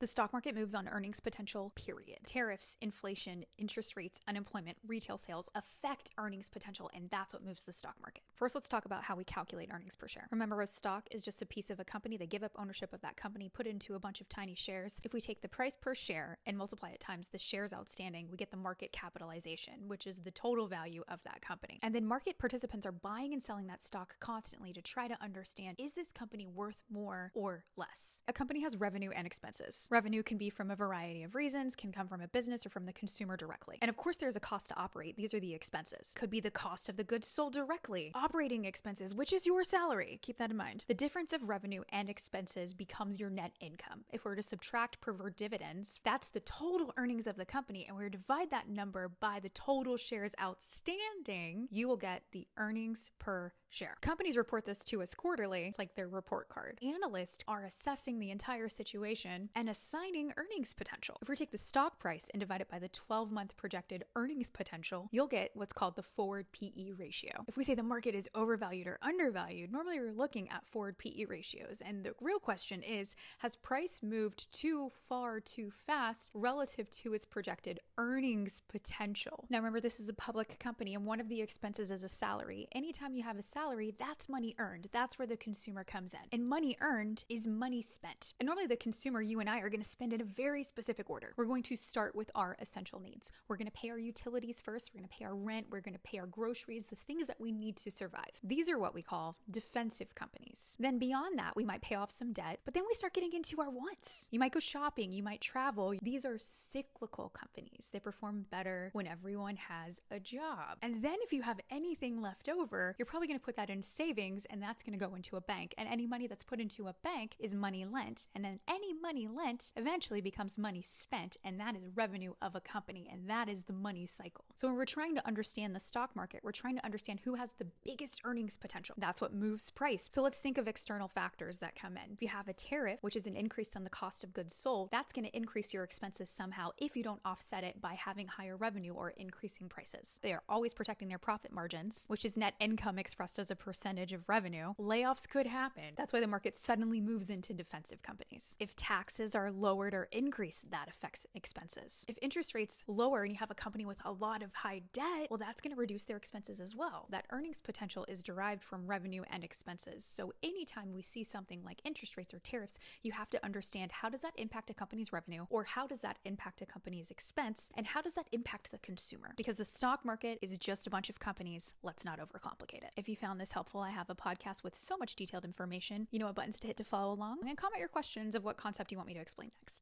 The stock market moves on earnings potential, period. Tariffs, inflation, interest rates, unemployment, retail sales affect earnings potential, and that's what moves the stock market. First, let's talk about how we calculate earnings per share. Remember, a stock is just a piece of a company. They give up ownership of that company, put it into a bunch of tiny shares. If we take the price per share and multiply it times the shares outstanding, we get the market capitalization, which is the total value of that company. And then market participants are buying and selling that stock constantly to try to understand, is this company worth more or less? A company has revenue and expenses. Revenue can be from a variety of reasons, can come from a business or from the consumer directly. And of course, there's a cost to operate. These are the expenses. Could be the cost of the goods sold directly. Operating expenses, which is your salary. Keep that in mind. The difference of revenue and expenses becomes your net income. If we're to subtract preferred dividends, that's the total earnings of the company, and we're to divide that number by the total shares outstanding, you will get the earnings per share. Companies report this to us quarterly. It's like their report card. Analysts are assessing the entire situation and assigning earnings potential. If we take the stock price and divide it by the 12-month projected earnings potential, you'll get what's called the forward PE ratio. If we say the market is overvalued or undervalued, normally we're looking at forward PE ratios. And the real question is, has price moved too far too fast relative to its projected earnings potential? Now remember, this is a public company and one of the expenses is a salary. Anytime you have a salary, that's money earned. That's where the consumer comes in. And money earned is money spent. And normally the consumer, you and I, are going to spend in a very specific order. We're going to start with our essential needs. We're going to pay our utilities first. We're going to pay our rent. We're going to pay our groceries, the things that we need to survive. These are what we call defensive companies. Then beyond that, we might pay off some debt, but then we start getting into our wants. You might go shopping. You might travel. These are cyclical companies. They perform better when everyone has a job. And then if you have anything left over, you're probably going to put that in savings, and that's going to go into a bank. And any money that's put into a bank is money lent. And then any money lent eventually becomes money spent, and that is revenue of a company, and that is the money cycle. So when we're trying to understand the stock market, we're trying to understand who has the biggest earnings potential. That's what moves price. So let's think of external factors that come in. If you have a tariff, which is an increase on the cost of goods sold, that's going to increase your expenses somehow if you don't offset it by having higher revenue or increasing prices. They are always protecting their profit margins, which is net income expressed as a percentage of revenue. Layoffs could happen. That's why the market suddenly moves into defensive companies. If taxes are lowered or increased, that affects expenses. If interest rates lower and you have a company with a lot of high debt, well, that's going to reduce their expenses as well. That earnings potential is derived from revenue and expenses. So anytime we see something like interest rates or tariffs, you have to understand, how does that impact a company's revenue, or how does that impact a company's expense, and how does that impact the consumer? Because the stock market is just a bunch of companies. Let's not overcomplicate it. If you found this helpful, I have a podcast with so much detailed information. You know what buttons to hit to follow along, and comment your questions of what concept you want me to explain next.